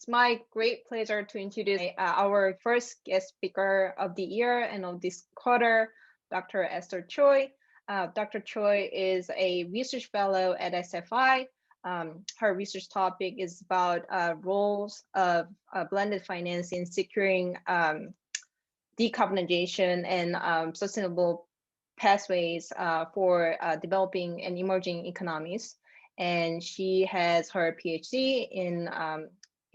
my great pleasure to introduce our first guest speaker of the year and of this quarter, Dr. Esther Choi. Dr. Choi is a research fellow at SFI. Her research topic is about roles of blended finance in securing decarbonization and sustainable pathways for developing and emerging economies. And she has her PhD in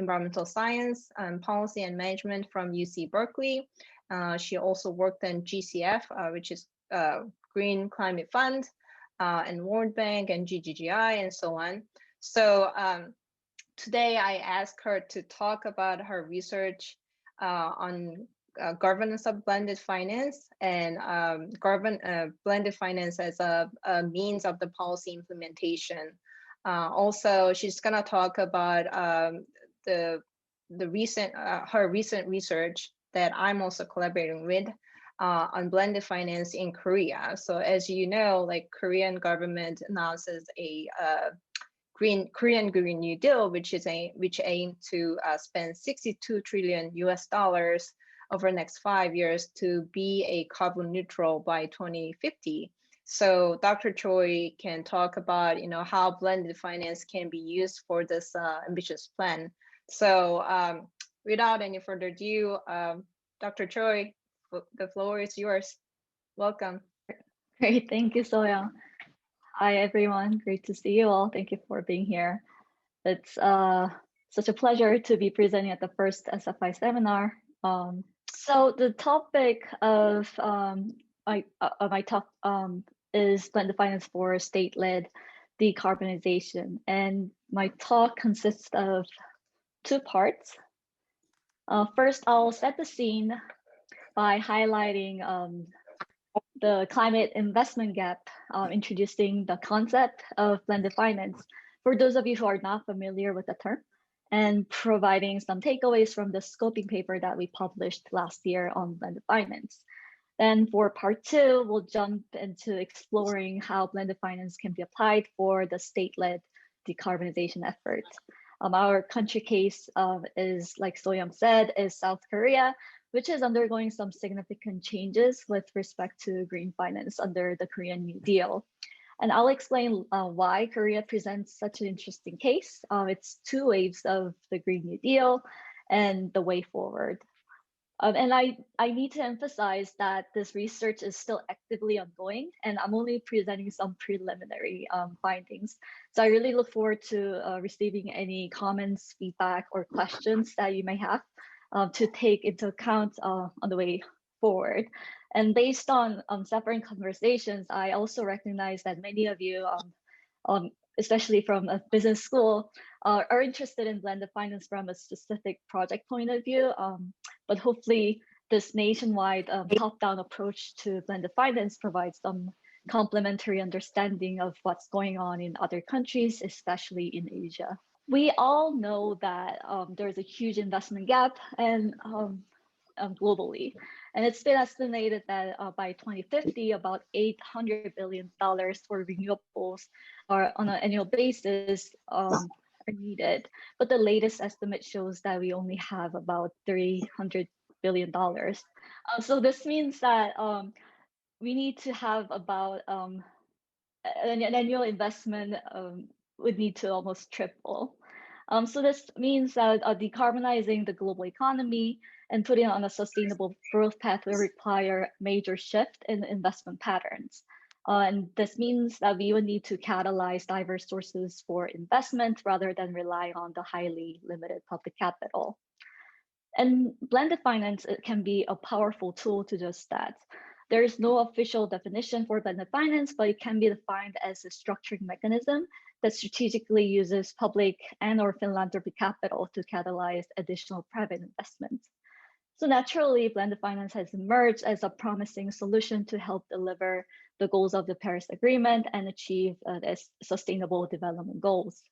environmental science, policy and management from UC Berkeley. She also worked in GCF, which is Green Climate Fund, and World Bank and GGGI and so on. So today I asked her to talk about her research on governance of blended finance and blended finance as a means of the policy implementation. Also, she's gonna talk about her recent research that I'm also collaborating with on blended finance in Korea. So as you know, like Korean government announces a Korean Green New Deal, which aims to spend 62 trillion US dollars over the next 5 years to be a carbon neutral by 2050. So Dr. Choi can talk about, how blended finance can be used for this ambitious plan. So without any further ado, Dr. Choi, the floor is yours. Welcome. Great, thank you, Soyoung. Hi, everyone. Great to see you all. Thank you for being here. It's such a pleasure to be presenting at the first SFI seminar. So the topic of my talk is blended finance for state-led decarbonization. And my talk consists of two parts. First, I'll set the scene by highlighting the climate investment gap, introducing the concept of blended finance for those of you who are not familiar with the term, and providing some takeaways from the scoping paper that we published last year on blended finance. Then for part two, we'll jump into exploring how blended finance can be applied for the state-led decarbonization effort. Our country case is, like Soyoung said, is South Korea, which is undergoing some significant changes with respect to green finance under the Korean New Deal. And I'll explain why Korea presents such an interesting case. It's two waves of the Green New Deal and the way forward. And I need to emphasize that this research is still actively ongoing, and I'm only presenting some preliminary findings. So I really look forward to receiving any comments, feedback, or questions that you may have to take into account on the way forward. And based on separate conversations, I also recognize that many of you, especially from a business school, are interested in blended finance from a specific project point of view. But hopefully this nationwide top-down approach to blended finance provides some complementary understanding of what's going on in other countries, especially in Asia. We all know that there's a huge investment gap and globally. And it's been estimated that by 2050, about $800 billion for renewables are on an annual basis are needed. But the latest estimate shows that we only have about $300 billion. So this means that we need to have about an annual investment would need to almost triple. So this means that decarbonizing the global economy and putting it on a sustainable growth path will require major shift in investment patterns. And this means that we would need to catalyze diverse sources for investment rather than rely on the highly limited public capital. And blended finance can be a powerful tool to just that. There is no official definition for blended finance, but it can be defined as a structuring mechanism that strategically uses public and/or philanthropic capital to catalyze additional private investment. So naturally, blended finance has emerged as a promising solution to help deliver the goals of the Paris Agreement and achieve the sustainable development goals.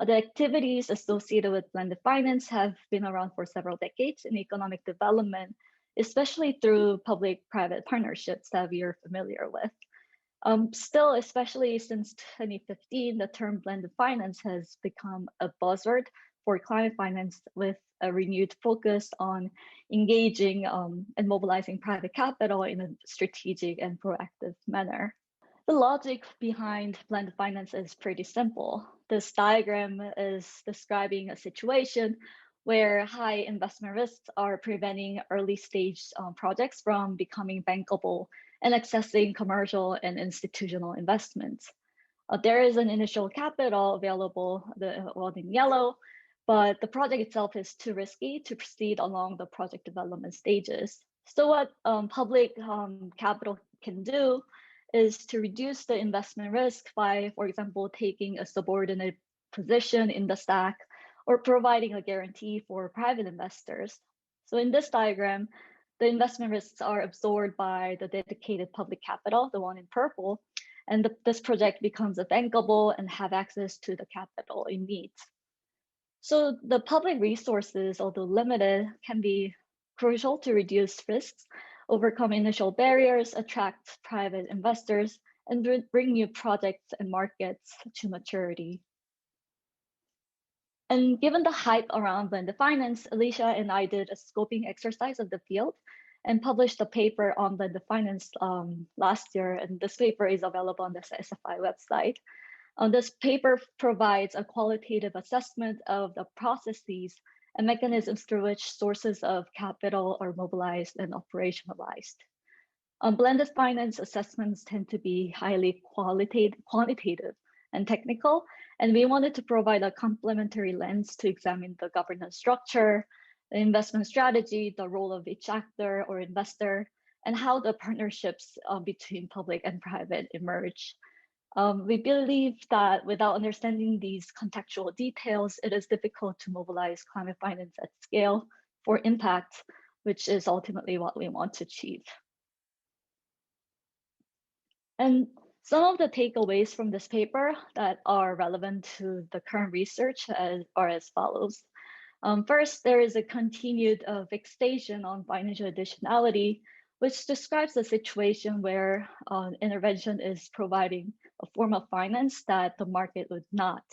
The activities associated with blended finance have been around for several decades in economic development, especially through public-private partnerships that we are familiar with. Still, especially since 2015, the term blended finance has become a buzzword for climate finance with a renewed focus on engaging and mobilizing private capital in a strategic and proactive manner. The logic behind blended finance is pretty simple. This diagram is describing a situation where high investment risks are preventing early stage projects from becoming bankable and accessing commercial and institutional investments. There is an initial capital available, the one in yellow, but the project itself is too risky to proceed along the project development stages. So what public capital can do is to reduce the investment risk by, for example, taking a subordinate position in the stack or providing a guarantee for private investors. So in this diagram, the investment risks are absorbed by the dedicated public capital, the one in purple, and this project becomes bankable and have access to the capital it needs. So the public resources, although limited, can be crucial to reduce risks, overcome initial barriers, attract private investors, and bring new projects and markets to maturity. And given the hype around blended finance, Alicia and I did a scoping exercise of the field and published a paper on blended finance last year. And this paper is available on the SFI website. This paper provides a qualitative assessment of the processes and mechanisms through which sources of capital are mobilized and operationalized. Blended finance assessments tend to be highly quantitative and technical, and we wanted to provide a complementary lens to examine the governance structure, the investment strategy, the role of each actor or investor, and how the partnerships between public and private emerge. We believe that without understanding these contextual details, it is difficult to mobilize climate finance at scale for impact, which is ultimately what we want to achieve. And some of the takeaways from this paper that are relevant to the current research are as follows. First, there is a continued fixation on financial additionality, which describes a situation where intervention is providing a form of finance that the market would not.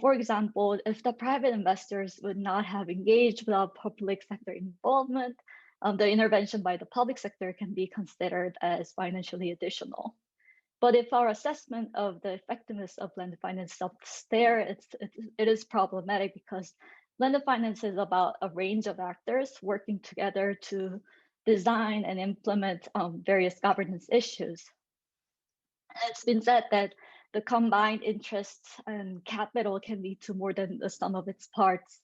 For example, if the private investors would not have engaged without public sector involvement, the intervention by the public sector can be considered as financially additional. But if our assessment of the effectiveness of blended finance stops there, it is problematic because blended finance is about a range of actors working together to design and implement various governance issues. It's been said that the combined interests and capital can lead to more than the sum of its parts.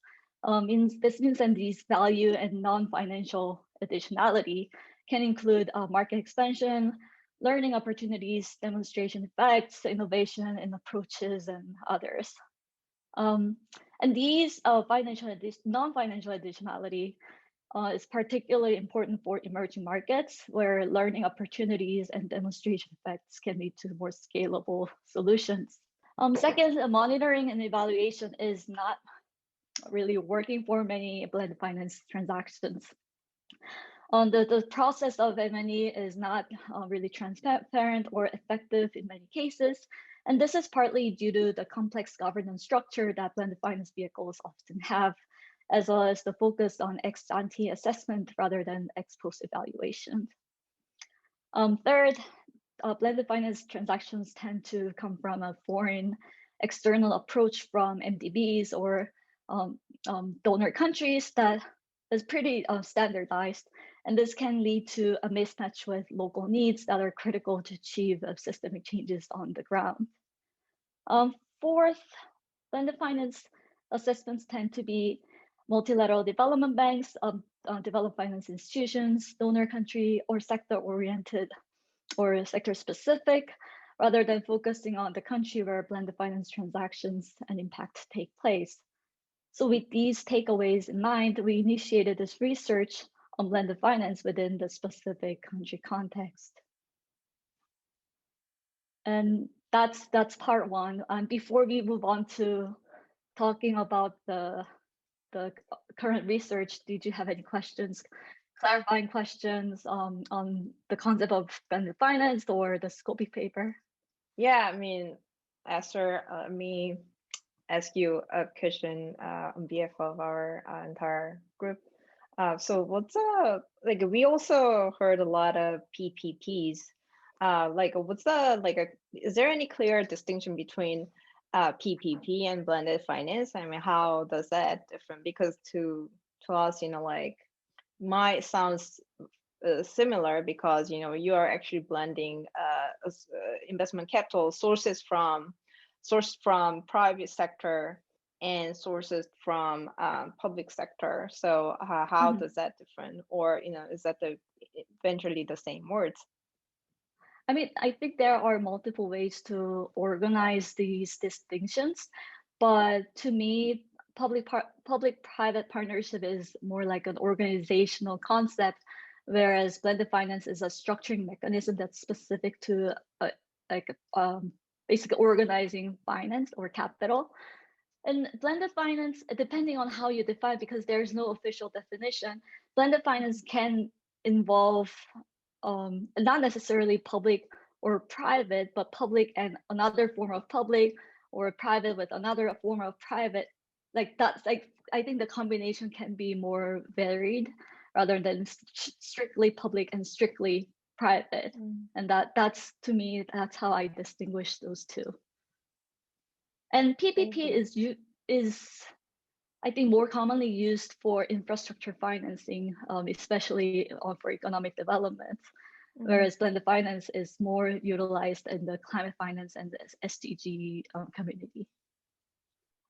This means that these value and non-financial additionality can include market expansion, learning opportunities, demonstration effects, innovation in approaches, and others. And these non-financial additionality is particularly important for emerging markets where learning opportunities and demonstration effects can lead to more scalable solutions. Second, monitoring and evaluation is not really working for many blended finance transactions. The process of M&E is not really transparent or effective in many cases. And this is partly due to the complex governance structure that blended finance vehicles often have, as well as the focus on ex-ante assessment rather than ex-post evaluation. Third, blended finance transactions tend to come from a foreign external approach from MDBs or donor countries that is pretty standardized. And this can lead to a mismatch with local needs that are critical to achieve systemic changes on the ground. Fourth, blended finance assessments tend to be multilateral development banks, developed finance institutions, donor country, or sector-oriented or sector-specific, rather than focusing on the country where blended finance transactions and impact take place. So with these takeaways in mind, we initiated this research on blended finance within the specific country context. And that's part one. And before we move on to talking about the current research, did you have any questions, clarifying questions on the concept of blended finance or the scoping paper? Yeah, I mean, Esther, ask you a question on behalf of our entire group. So what's like we also heard a lot of PPPs. Like what's the like a is there any clear distinction between PPP and blended finance? I mean, how does that different? Because to us, like might sounds similar because you are actually blending investment capital sourced from private sector and sources from public sector. So how does that different, or is that eventually the same words? I mean, I think there are multiple ways to organize these distinctions, but to me, public-private partnership is more like an organizational concept, whereas blended finance is a structuring mechanism that's specific to basically organizing finance or capital. And blended finance, depending on how you define, because there's no official definition, blended finance can involve not necessarily public or private, but public and another form of public, or private with another form of private. Like that's like, I think the combination can be more varied rather than strictly public and strictly private. And that's, to me, that's how I distinguish those two. And PPP is I think more commonly used for infrastructure financing, especially for economic development, whereas blended finance is more utilized in the climate finance and the SDG community.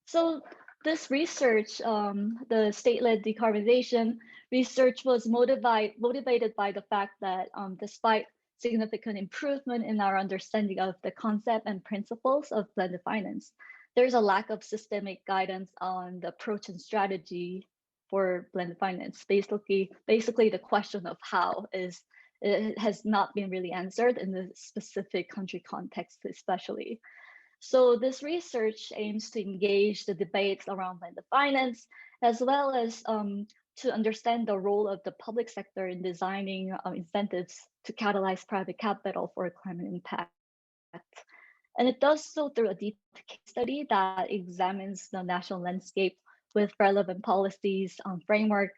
So this research, the state-led decarbonization research, was motivated by the fact that despite significant improvement in our understanding of the concept and principles of blended finance, there's a lack of systemic guidance on the approach and strategy for blended finance. Basically, the question of how it has not been really answered in the specific country context, especially. So this research aims to engage the debates around blended finance, as well as to understand the role of the public sector in designing incentives to catalyze private capital for climate impact. And it does so through a deep case study that examines the national landscape with relevant policies, framework,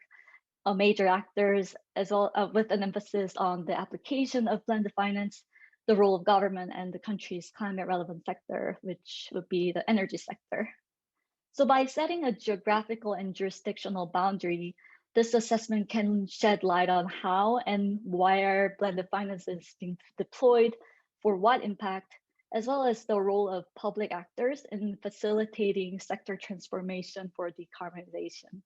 major actors, as well with an emphasis on the application of blended finance, the role of government, and the country's climate relevant sector, which would be the energy sector. So by setting a geographical and jurisdictional boundary, this assessment can shed light on how and where blended finance is being deployed, for what impact, as well as the role of public actors in facilitating sector transformation for decarbonization.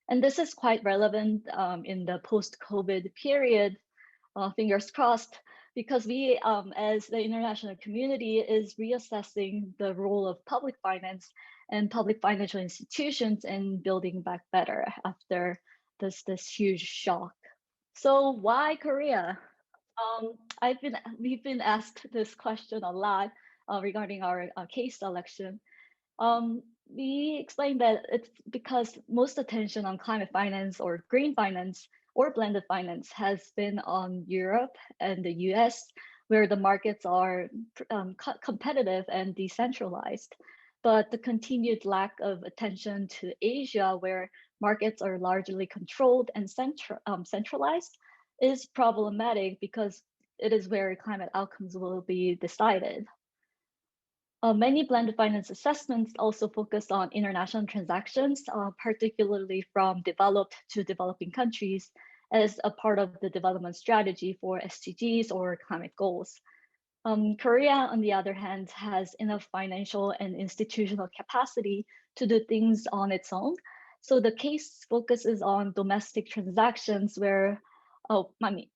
And this is quite relevant in the post-COVID period, fingers crossed, because we, as the international community, is reassessing the role of public finance and public financial institutions in building back better after this huge shock. So why Korea? We've been asked this question a lot regarding our case selection. We explained that it's because most attention on climate finance or green finance or blended finance has been on Europe and the US, where the markets are competitive and decentralized. But the continued lack of attention to Asia, where markets are largely controlled and centralized, is problematic because it is where climate outcomes will be decided. Many blended finance assessments also focus on international transactions, particularly from developed to developing countries, as a part of the development strategy for SDGs or climate goals. Korea, on the other hand, has enough financial and institutional capacity to do things on its own. So the case focuses on domestic transactions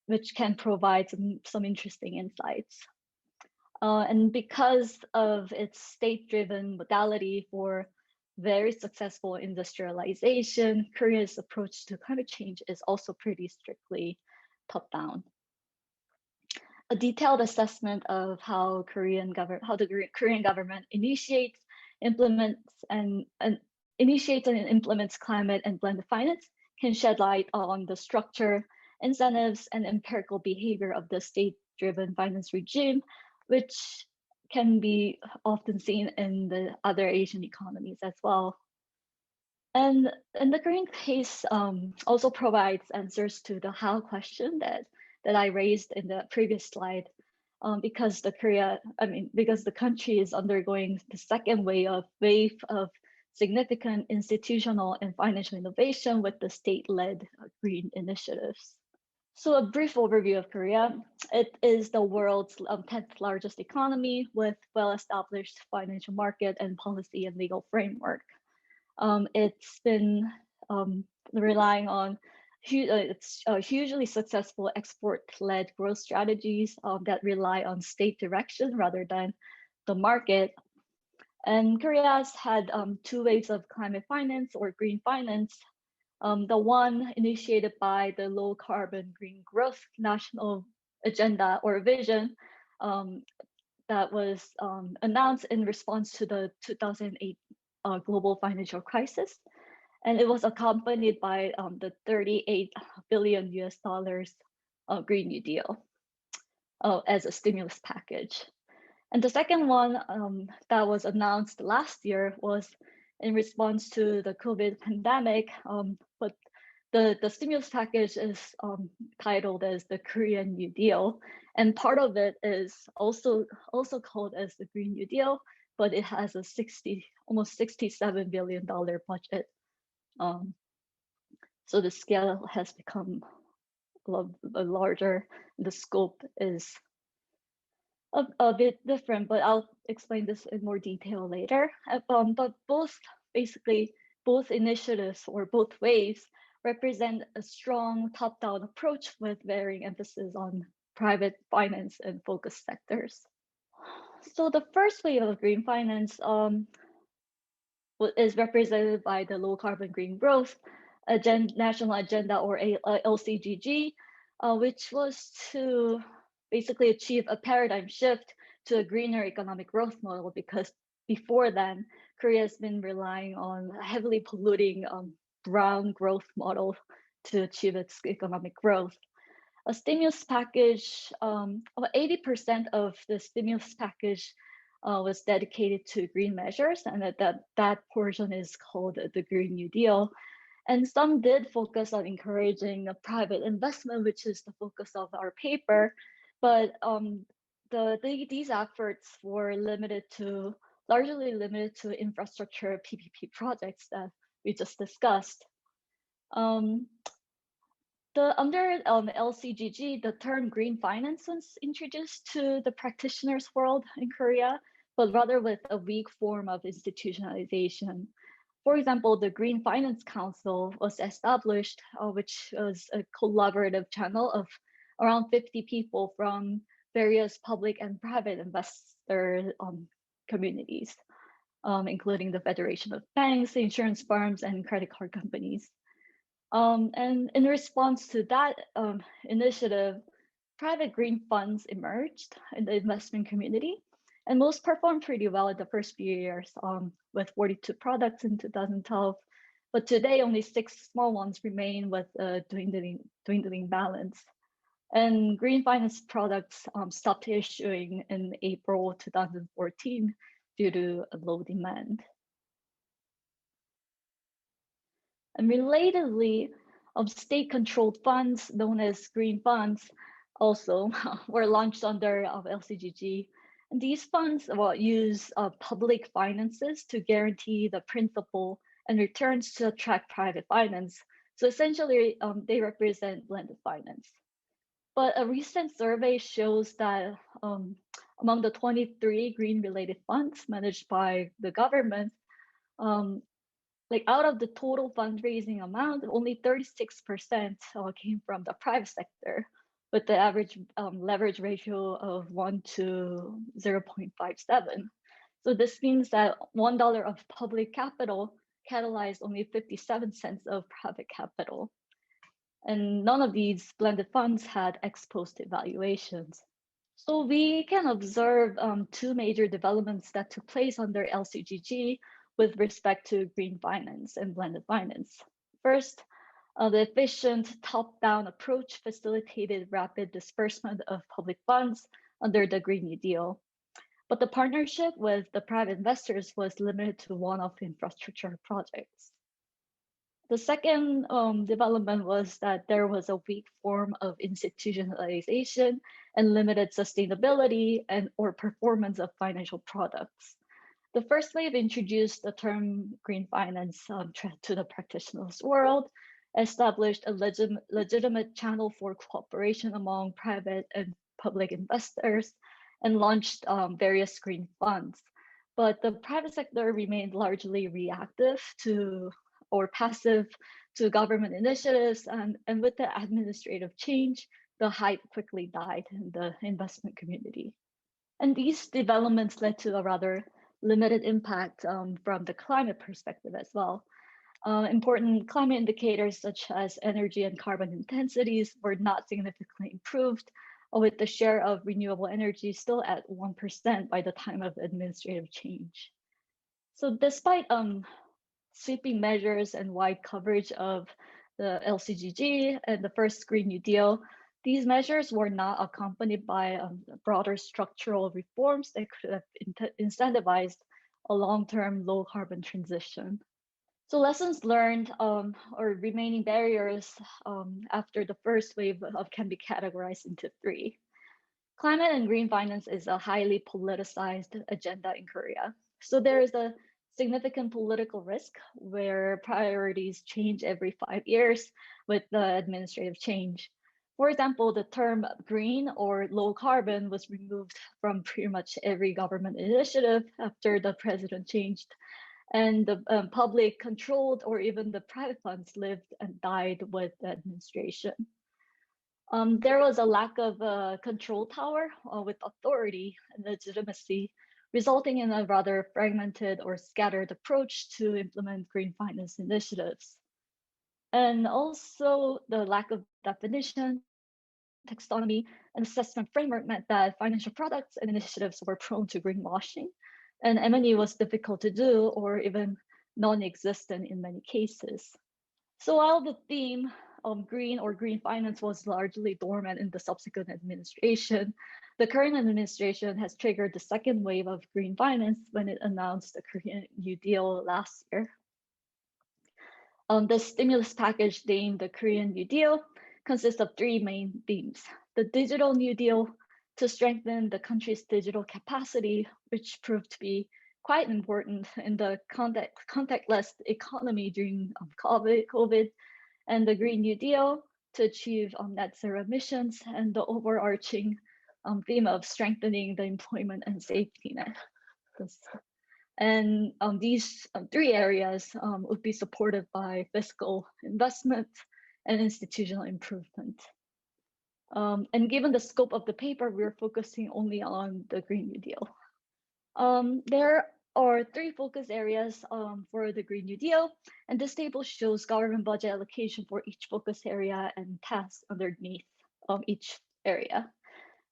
which can provide some interesting insights. And because of its state-driven modality for very successful industrialization, Korea's approach to climate change is also pretty strictly top-down. A detailed assessment of how the Korean government initiates, implements, and implements climate and blended finance can shed light on the structure, incentives, and empirical behavior of the state-driven finance regime, which can be often seen in the other Asian economies as well. And the Korean case also provides answers to the how question that I raised in the previous slide, because because the country is undergoing the second wave of significant institutional and financial innovation with the state-led green initiatives. So a brief overview of Korea. It is the world's 10th largest economy with well-established financial market and policy and legal framework. It's been relying on hugely successful export-led growth strategies that rely on state direction rather than the market. And Korea has had 2 waves of climate finance or green finance. The one initiated by the low carbon green growth national agenda or vision that was announced in response to the 2008 global financial crisis. And it was accompanied by the 38 billion US dollars Green New Deal as a stimulus package. And the second one that was announced last year was in response to the COVID pandemic, but the stimulus package is titled as the Korean New Deal, and part of it is also called as the Green New Deal, but it has a almost $67 billion budget. So the scale has become a lot larger. The scope is a bit different, but I'll explain this in more detail later. But both initiatives or both waves represent a strong top-down approach with varying emphasis on private finance and focus sectors. So the first wave of green finance is represented by the low carbon green growth national agenda, or LCGG, which was to basically achieve a paradigm shift to a greener economic growth model, because before then, Korea has been relying on a heavily polluting brown growth model to achieve its economic growth. A stimulus package, about 80% of the stimulus package was dedicated to green measures, and that portion is called the Green New Deal. And some did focus on encouraging private investment, which is the focus of our paper. But these efforts were largely limited to infrastructure PPP projects that we just discussed. Under LCGG, the term green finance was introduced to the practitioners' world in Korea, but rather with a weak form of institutionalization. For example, the Green Finance Council was established, which was a collaborative channel of around 50 people from various public and private investor communities, including the Federation of Banks, insurance firms, and credit card companies. And in response to that initiative, private green funds emerged in the investment community, and most performed pretty well in the first few years, with 42 products in 2012. But today, only 6 small ones remain with a dwindling balance. And green finance products stopped issuing in April 2014 due to a low demand. And relatedly, state-controlled funds known as green funds also were launched under LCGG. And these funds use public finances to guarantee the principal and returns to attract private finance. So essentially, they represent blended finance. But a recent survey shows that among the 23 green-related funds managed by the government, out of the total fundraising amount, only 36% came from the private sector, with the average leverage ratio of 1 to 0.57. So this means that $1 of public capital catalyzed only 57 cents of private capital. And none of these blended funds had ex post evaluations. So we can observe 2 major developments that took place under LCGG with respect to green finance and blended finance. First, the efficient top-down approach facilitated rapid disbursement of public funds under the Green New Deal. but the partnership with the private investors was limited to one-off infrastructure projects. The second development was that there was a weak form of institutionalization and limited sustainability and or performance of financial products. The first wave introduced the term green finance to the practitioners' world, established a legitimate channel for cooperation among private and public investors, and launched various green funds. But the private sector remained largely reactive to or passive to government initiatives, and with the administrative change, the hype quickly died in the investment community. And these developments led to a rather limited impact from the climate perspective as well. Important climate indicators such as energy and carbon intensities were not significantly improved, with the share of renewable energy still at 1% by the time of administrative change. So despite sweeping measures and wide coverage of the LCGG and the first Green New Deal, these measures were not accompanied by broader structural reforms that could have incentivized a long-term low-carbon transition. So lessons learned or remaining barriers after the first wave can be categorized into three. Climate and green finance is a highly politicized agenda in Korea. So there is a significant political risk where priorities change every 5 years with the administrative change. For example, the term green or low carbon was removed from pretty much every government initiative after the president changed, and the public controlled or even the private funds lived and died with the administration. There was a lack of control tower with authority and legitimacy, resulting in a rather fragmented or scattered approach to implement green finance initiatives. And also the lack of definition, taxonomy, and assessment framework meant that financial products and initiatives were prone to greenwashing, and M&E was difficult to do or even non-existent in many cases. So while the theme of green or green finance was largely dormant in the subsequent administration, the current administration has triggered the second wave of green finance when it announced the Korean New Deal last year. The stimulus package named the Korean New Deal consists of three main themes. The Digital New Deal to strengthen the country's digital capacity, which proved to be quite important in the contactless economy during COVID, and the Green New Deal to achieve net zero emissions, and the overarching theme of strengthening the employment and safety net. And these three areas would be supported by fiscal investment and institutional improvement. And given the scope of the paper, we're focusing only on the Green New Deal. There are three focus areas for the Green New Deal, and this table shows government budget allocation for each focus area and tasks underneath each area.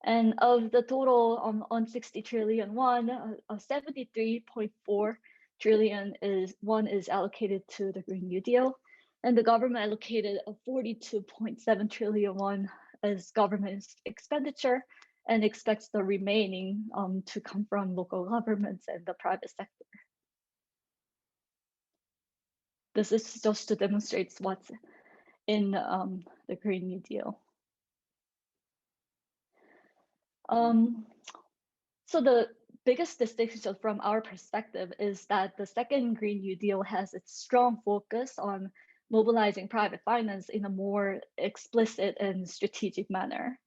And of the total on 60 trillion won, 73.4 trillion is allocated to the Green New Deal, and the government allocated 42.7 trillion won as government expenditure, and expects the remaining to come from local governments and the private sector. This is just to demonstrate what's in the Green New Deal. So the biggest distinction from our perspective is that the second Green New Deal has its strong focus on mobilizing private finance in a more explicit and strategic manner.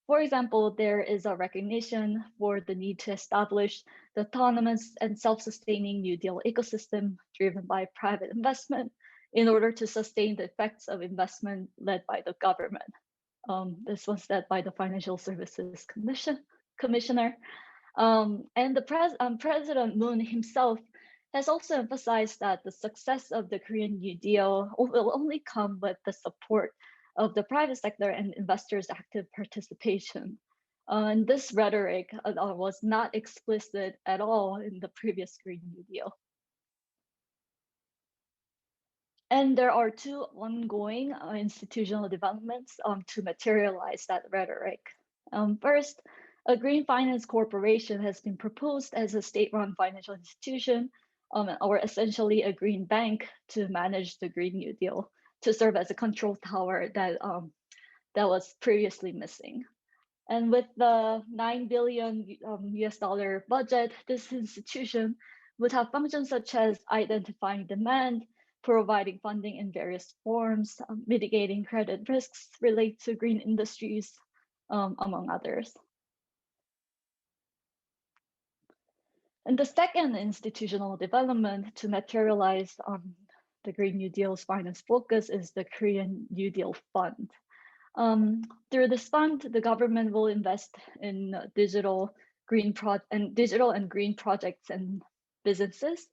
For example, there is a recognition for the need to establish the autonomous and self-sustaining New Deal ecosystem driven by private investment in order to sustain the effects of investment led by the government. This was led by the Financial Services Commissioner. And the President Moon himself has also emphasized that the success of the Korean New Deal will only come with the support of the private sector and investors' active participation. And this rhetoric was not explicit at all in the previous Green New Deal. And there are two ongoing institutional developments to materialize that rhetoric. First, A green finance corporation has been proposed as a state-run financial institution, or essentially a green bank to manage the Green New Deal, to serve as a control tower that was previously missing. And with the $9 billion US dollar budget, this institution would have functions such as identifying demand, providing funding in various forms, mitigating credit risks related to green industries, among others. And the second institutional development to materialize the Green New Deal's finance focus is the Korean New Deal Fund. Through this fund, the government will invest in digital and green projects and businesses.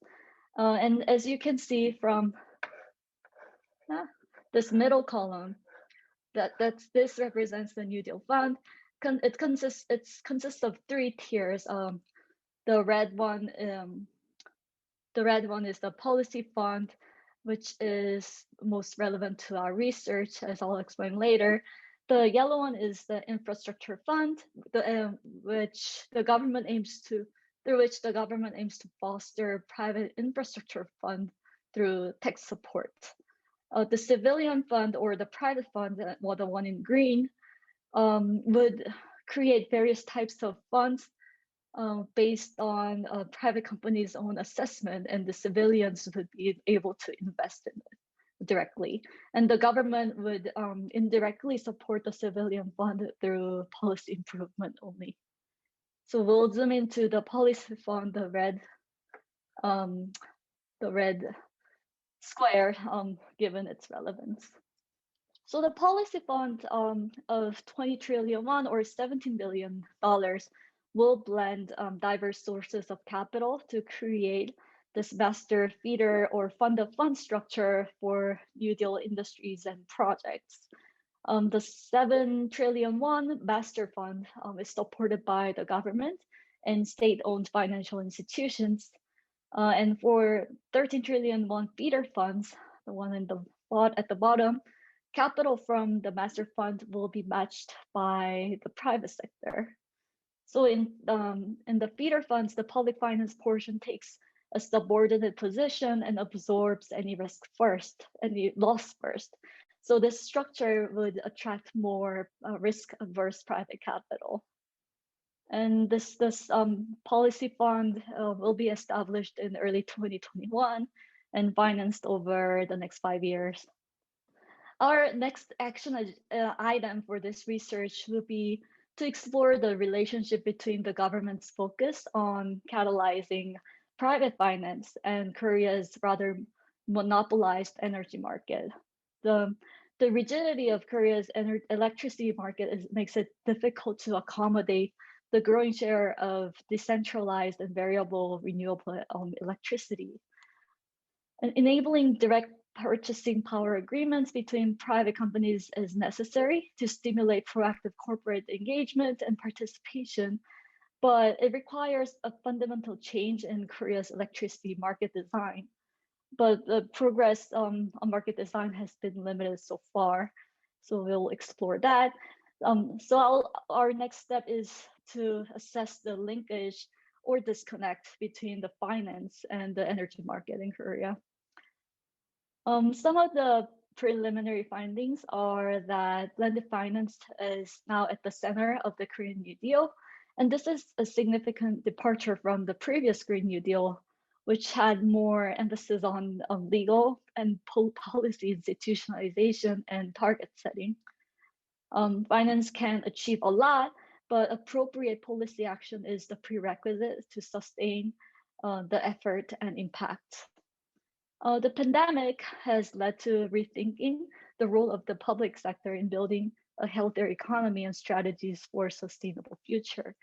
And as you can see from this middle column, this represents the New Deal Fund. It consists of three tiers. The red one is the policy fund, which is most relevant to our research, as I'll explain later. The yellow one is the infrastructure fund, through which the government aims to foster private infrastructure fund through tech support. The civilian fund, or the private fund, well, the one in green, would create various types of funds based on private companies' own assessment, and the civilians would be able to invest in it directly. And the government would indirectly support the civilian fund through policy improvement only. So we'll zoom into the policy fund, the red square, given its relevance. So the policy fund of 20 trillion won, or $17 billion, will blend diverse sources of capital to create this master feeder or fund-of-fund structure for New Deal industries and projects. The 7 trillion won master fund is supported by the government and state-owned financial institutions. And for 13 trillion won feeder funds, the one at the bottom, capital from the master fund will be matched by the private sector. So in the feeder funds, the public finance portion takes a subordinate position and absorbs any loss first. So this structure would attract more risk-averse private capital. And this policy fund will be established in early 2021 and financed over the next 5 years. Our next action item for this research will be to explore the relationship between the government's focus on catalyzing private finance and Korea's rather monopolized energy market. The rigidity of Korea's electricity market makes it difficult to accommodate the growing share of decentralized and variable renewable electricity. And enabling direct purchasing power agreements between private companies is necessary to stimulate proactive corporate engagement and participation, but it requires a fundamental change in Korea's electricity market design. But the progress on market design has been limited so far, so we'll explore that. Our next step is to assess the linkage or disconnect between the finance and the energy market in Korea. Some of the preliminary findings are that blended finance is now at the center of the Korean New Deal, and this is a significant departure from the previous Green New Deal, which had more emphasis on legal and policy institutionalization and target setting. Finance can achieve a lot, but appropriate policy action is the prerequisite to sustain the effort and impact. The pandemic has led to rethinking the role of the public sector in building a healthier economy and strategies for a sustainable future.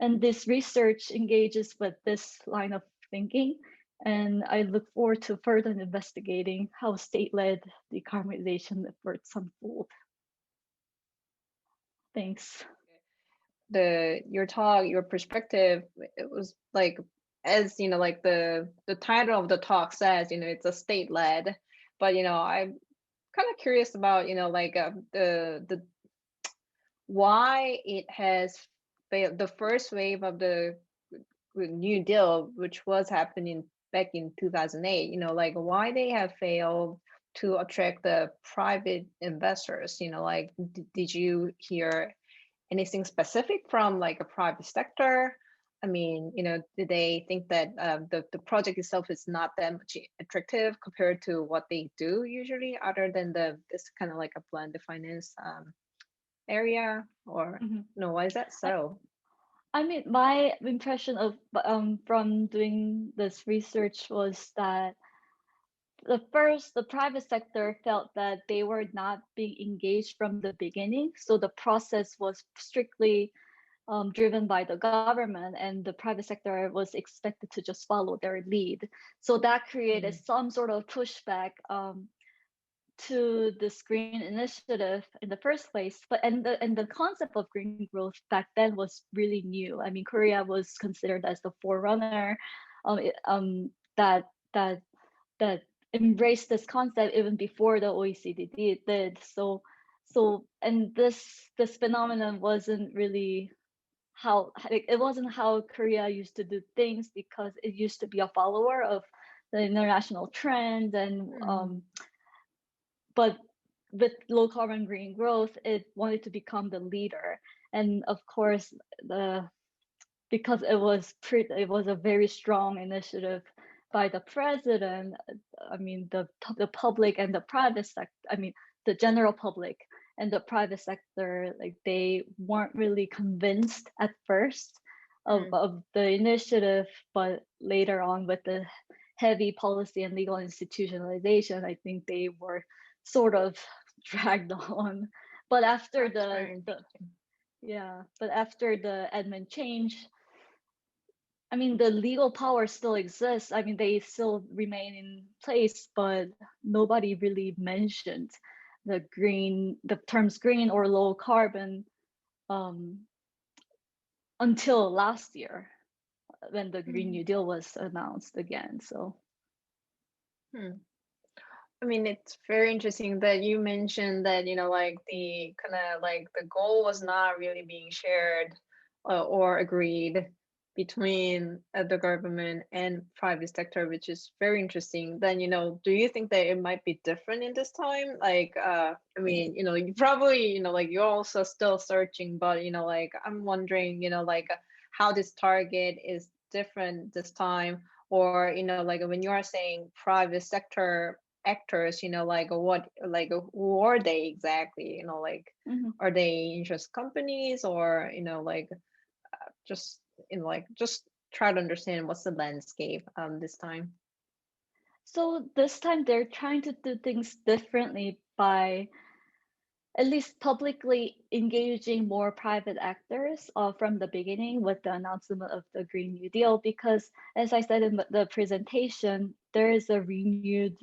And this research engages with this line of thinking, and I look forward to further investigating how state-led decarbonization efforts unfold. Thanks. Your perspective, it was like, as you know, like the title of the talk says, it's a state-led, but I'm kind of curious about like the why it has the first wave of the New Deal, which was happening back in 2008, like why they have failed to attract the private investors, like did you hear anything specific from like a private sector? I mean, do they think that the project itself is not that much attractive compared to what they do usually, other than this kind of like a blended finance area, or no? Why is that so? I mean, my impression of from doing this research was that the private sector felt that they were not being engaged from the beginning, so the process was strictly driven by the government, and the private sector was expected to just follow their lead. So that created some sort of pushback to this green initiative in the first place. But and the concept of green growth back then was really new. I mean, Korea was considered as the forerunner that that that embraced this concept even before the OECD did. And this phenomenon wasn't really how it wasn't how Korea used to do things, because it used to be a follower of the international trend, and but with low carbon green growth, it wanted to become the leader. And of course, because it was a very strong initiative by the president. I mean, the public and the private sector. I mean, the general public and the private sector, like they weren't really convinced at first of the initiative, but later on with the heavy policy and legal institutionalization, I think they were sort of dragged on. But after but after the admin change, I mean, the legal power still exists. I mean, they still remain in place, but nobody really mentioned the terms green or low carbon until last year, when the Green New Deal was announced again. So. I mean, it's very interesting that you mentioned that, like the kind of like the goal was not really being shared or agreed between the government and private sector, which is very interesting. Then, do you think that it might be different in this time? Like, I mean, you probably, like you're also still searching, but, like I'm wondering, like how this target is different this time, or, like when you are saying private sector actors, like what, like who are they exactly, like are they interest companies, or like just like just try to understand what's the landscape this time. So this time they're trying to do things differently by at least publicly engaging more private actors from the beginning with the announcement of the Green New Deal, because as I said in the presentation, there is a renewed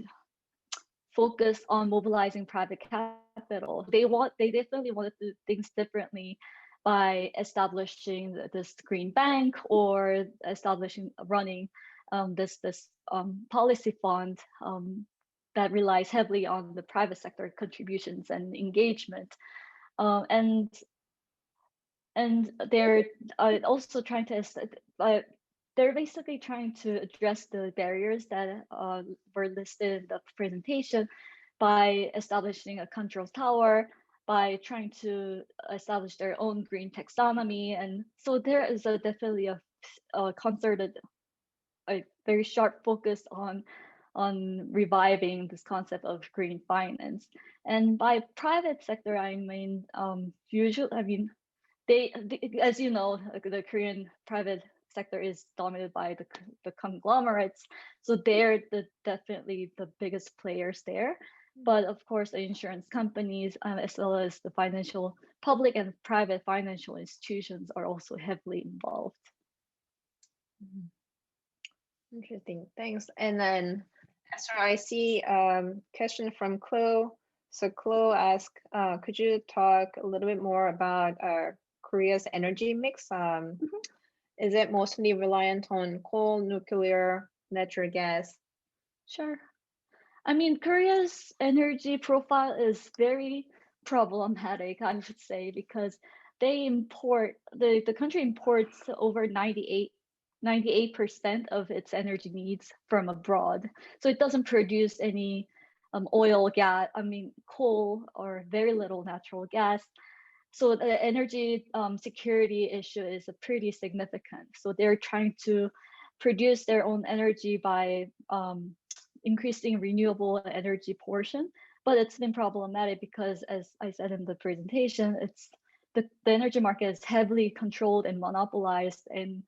focus on mobilizing private capital. They definitely want to do things differently by establishing this green bank, or running this policy fund that relies heavily on the private sector contributions and engagement, and they're also trying to they're basically trying to address the barriers that were listed in the presentation by establishing a control tower, by trying to establish their own green taxonomy. And so there is definitely a concerted, a very sharp focus on reviving this concept of green finance. And by private sector, I mean, they, as you know, the Korean private sector is dominated by the conglomerates, so they're definitely the biggest players there. But of course, the insurance companies, as well as the public and private financial institutions, are also heavily involved. Interesting, thanks. And then, so I see question from Chloe. So Chloe asked, could you talk a little bit more about Korea's energy mix? Is it mostly reliant on coal, nuclear, natural gas? Sure. I mean, Korea's energy profile is very problematic, I would say, because the country imports over 98% of its energy needs from abroad. So it doesn't produce any oil, gas, coal, or very little natural gas. So the energy security issue is pretty significant. So they're trying to produce their own energy by increasing renewable energy portion. But it's been problematic because, as I said in the presentation, the energy market is heavily controlled and monopolized, and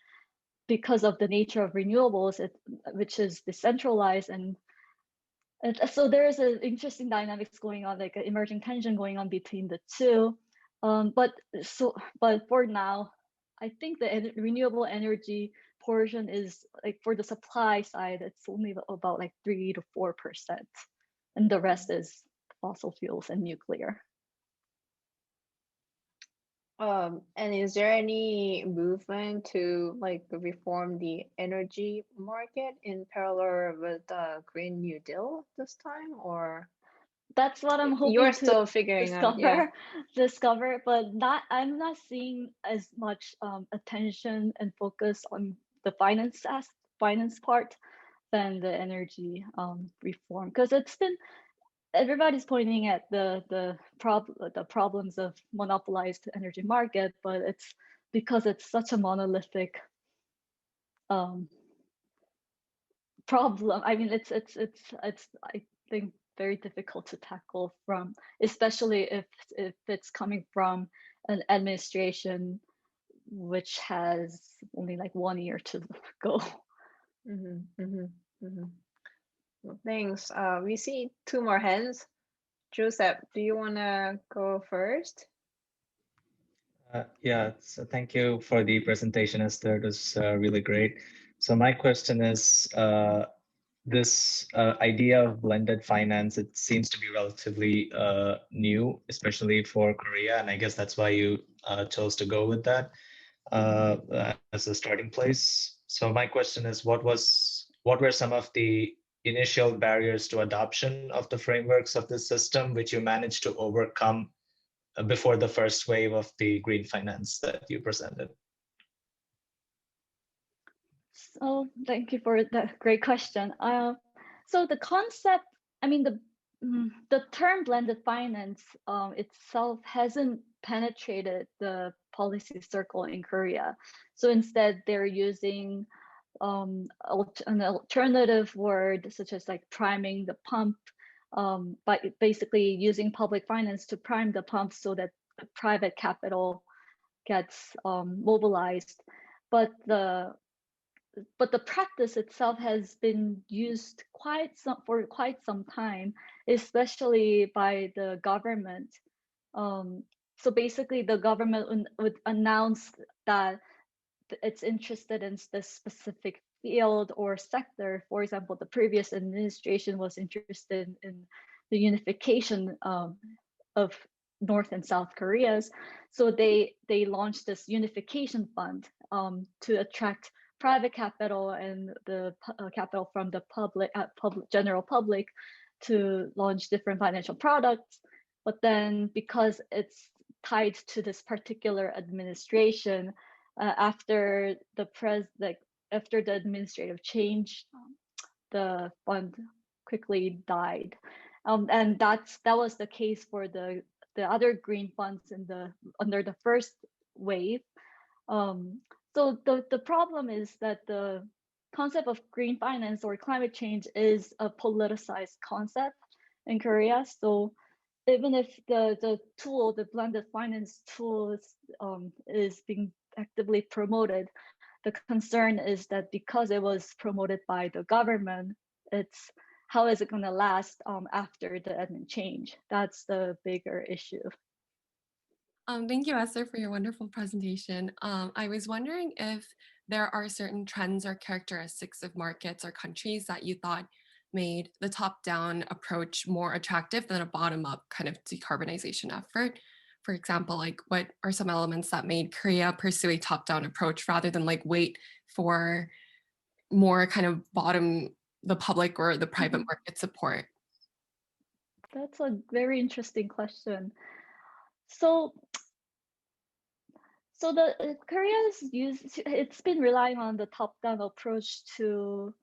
because of the nature of renewables, which is decentralized, and so there's an interesting dynamics going on, like an emerging tension going on between the two. But for now, I think the renewable energy portion is like, for the supply side, it's only about like 3 to 4%, and the rest is fossil fuels and nuclear. And is there any movement to like reform the energy market in parallel with the Green New Deal this time, or that's what I'm hoping you're to still figuring out? Yeah. discover, but I'm not seeing as much attention and focus on the finance part than the energy reform, because it's been, everybody's pointing at the problems of monopolized energy market, but it's because it's such a monolithic problem. I mean, it's I think very difficult to tackle from, especially if it's coming from an administration which has only like 1 year to go. Well, thanks. We see 2 more hands. Joseph, do you want to go first? Yeah, so thank you for the presentation, Esther. It was really great. So my question is, this idea of blended finance, it seems to be relatively new, especially for Korea, and I guess that's why you chose to go with that as a starting place. So my question is, what were some of the initial barriers to adoption of the frameworks of this system, which you managed to overcome before the first wave of the green finance that you presented? So thank you for that great question. So the concept, I mean, the term blended finance itself hasn't penetrated the policy circle in Korea. So instead, they're using an alternative word, such as like priming the pump, by basically using public finance to prime the pump so that the private capital gets mobilized. But the practice itself has been used for quite some time, especially by the government. So basically, the government would announce that it's interested in this specific field or sector. For example, the previous administration was interested in the unification of North and South Koreas. So they launched this unification fund to attract private capital and the capital from the general public to launch different financial products. But then, because it's tied to this particular administration, after the administrative change, the fund quickly died, and that was the case for the other green funds under the first wave. So the problem is that the concept of green finance or climate change is a politicized concept in Korea. So even if the blended finance tool is being actively promoted, the concern is that because it was promoted by the government, how is it going to last after the admin change? That's the bigger issue. Thank you, Esther, for your wonderful presentation. I was wondering if there are certain trends or characteristics of markets or countries that you thought made the top-down approach more attractive than a bottom-up kind of decarbonization effort. For example, like what are some elements that made Korea pursue a top-down approach rather than like wait for more kind of the public or the private market support? That's a very interesting question. So So the it's been relying on the top-down approach to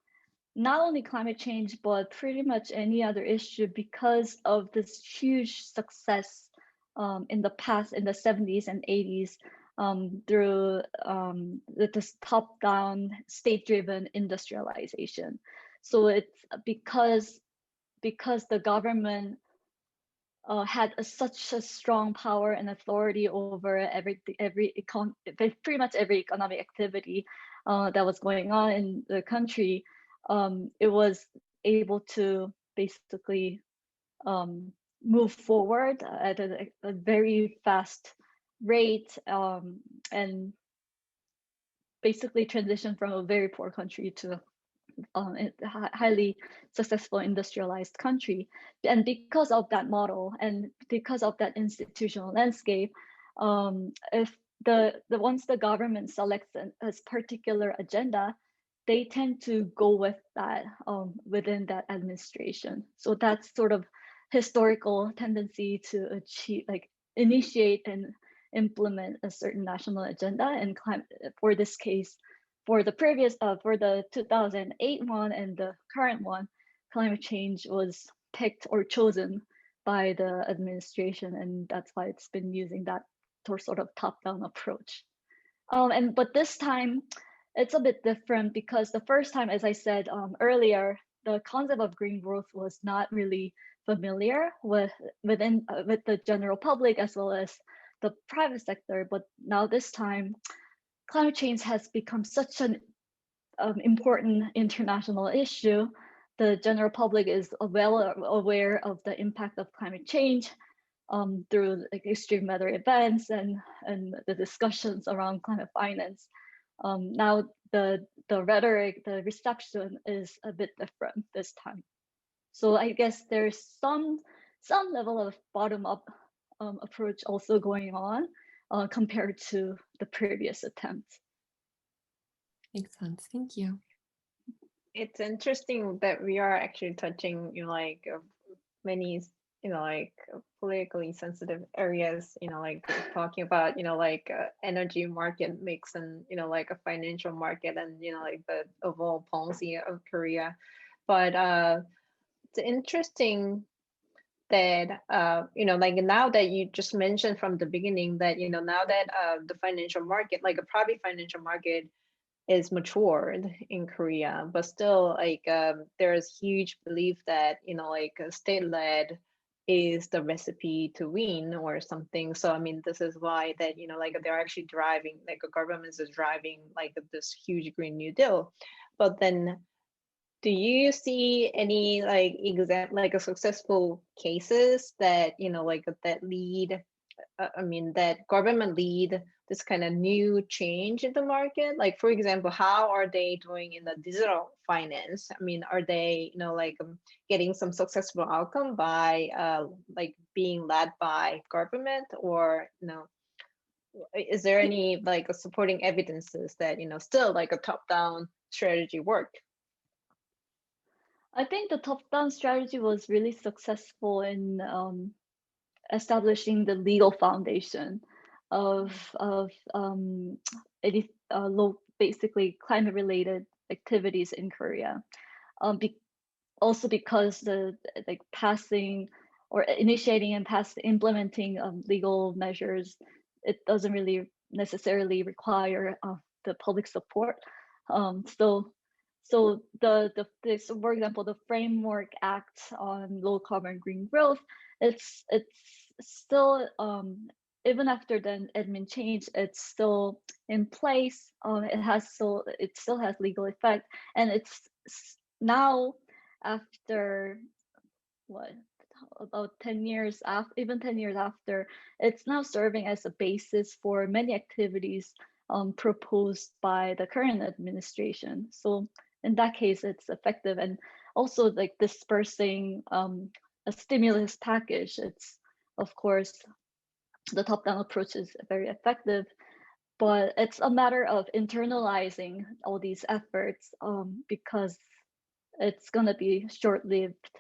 not only climate change, but pretty much any other issue because of this huge success in the past, in the 70s and 80s, through this top-down, state-driven industrialization. So it's because the government had such a strong power and authority over pretty much every economic activity that was going on in the country. It was able to basically move forward at a very fast rate, and basically transition from a very poor country to a highly successful industrialized country. And because of that model and because of that institutional landscape, if once the government selects a particular agenda, they tend to go with that within that administration. So that's sort of historical tendency to achieve, like, initiate and implement a certain national agenda. And for this case, for the 2008 one and the current one, climate change was picked or chosen by the administration, and that's why it's been using that sort of top-down approach. But this time, it's a bit different because the first time, as I said earlier, the concept of green growth was not really familiar with the general public as well as the private sector. But now this time, climate change has become such an important international issue. The general public is well aware of the impact of climate change through like extreme weather events and the discussions around climate finance. Now the rhetoric, the reception is a bit different this time. So I guess there's some level of bottom-up approach also going on compared to the previous attempts. Makes sense. Thank you. It's interesting that we are actually touching, like many, like politically sensitive areas, like talking about, like energy market mix and, like a financial market and, like the overall policy of Korea. But it's interesting that, like now that you just mentioned from the beginning that, now that the financial market, like a private financial market is matured in Korea, but still like there's huge belief that like state-led is the recipe to win or something. So I mean, this is why that like they're actually driving, like a government is driving like this huge Green New Deal. But then, do you see any like like a successful cases that like that lead? I mean, that government lead this kind of new change in the market? Like, for example, how are they doing in the digital finance? I mean, are they, like getting some successful outcome by like being led by government, or is there any like supporting evidences that still like a top-down strategy work? I think the top-down strategy was really successful in establishing the legal foundation of basically climate-related activities in Korea. Also because the like passing or initiating and implementing legal measures, it doesn't really necessarily require the public support. So for example, the Framework Act on Low Carbon Green Growth, it's still even after the admin change, it's still in place. It still has legal effect, and it's now after about 10 years after, even 10 years after, it's now serving as a basis for many activities proposed by the current administration. So in that case, it's effective. And also like dispersing a stimulus package, it's, of course, the top-down approach is very effective, but it's a matter of internalizing all these efforts because it's going to be short-lived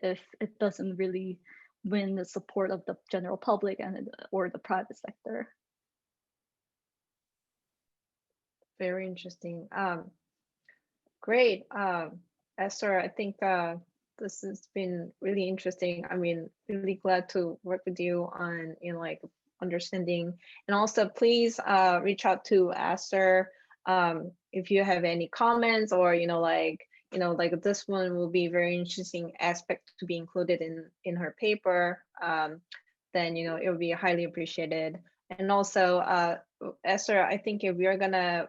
if it doesn't really win the support of the general public or the private sector. Very interesting. Great. Esther, I think this has been really interesting. I mean, really glad to work with you on, like understanding. And also please reach out to Esther if you have any comments, or, like, like this one will be very interesting aspect to be included in her paper. Then, it will be highly appreciated. And also, Esther, I think if we are gonna,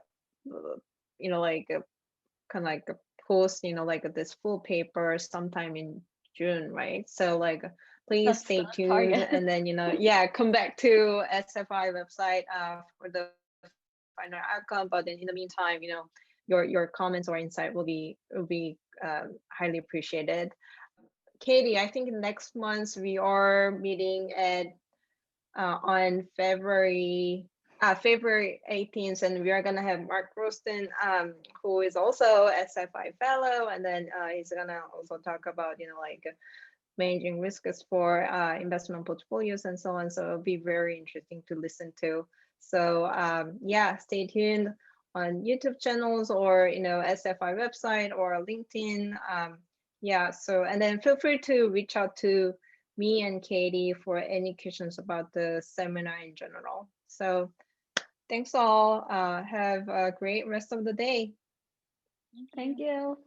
like kind of like post, like this full paper sometime in June, right? So like, please That's stay the tuned, target. and then, yeah, come back to SFI website for the final outcome. But then in the meantime, your comments or insight will be highly appreciated. Katie, I think next month we are meeting at on February 18th, and we are gonna have Mark Rosten, who is also SFI Fellow, and then he's gonna also talk about, like managing risks for investment portfolios and so on. So it'll be very interesting to listen to. So yeah, stay tuned on YouTube channels, or SFI website or LinkedIn. Yeah, so, and then feel free to reach out to me and Katie for any questions about the seminar in general. So thanks all. Have a great rest of the day. Thank you.